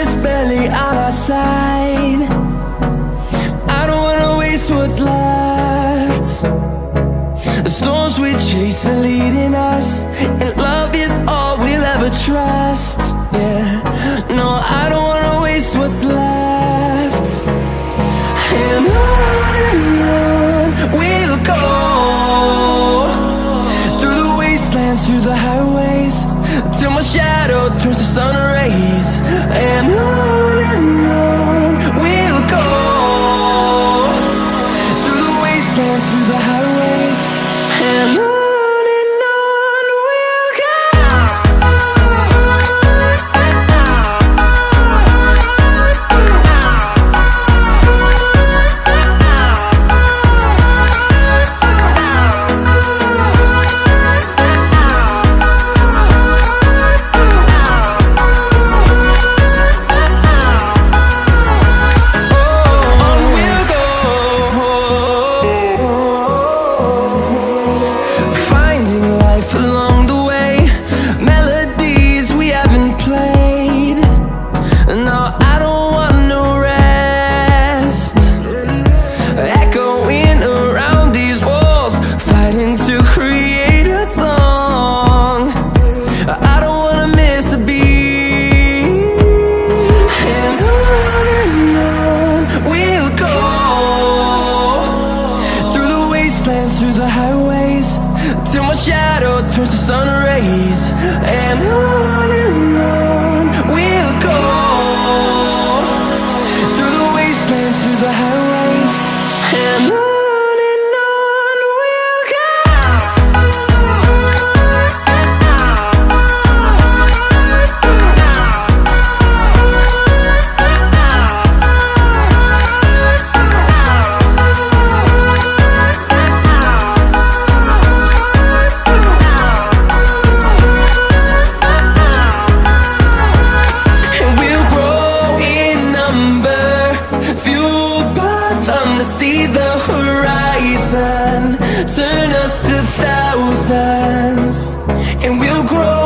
is barely on our side. I don't wanna waste what's left. The storms we chase are leading us, and love is all we'll ever trust. Yeah, no, I don't wanna waste what's left. And on we'll go, through the wastelands, through the highways, till my shadow turns to sun rays. And on we'll go, through the wastelands, through the highways, and on. Through the highways, till my shadow turns to sun rays. And on we'll go, through the wastelands, through the highways, and on. See the horizon turn us to thousands, and we'll grow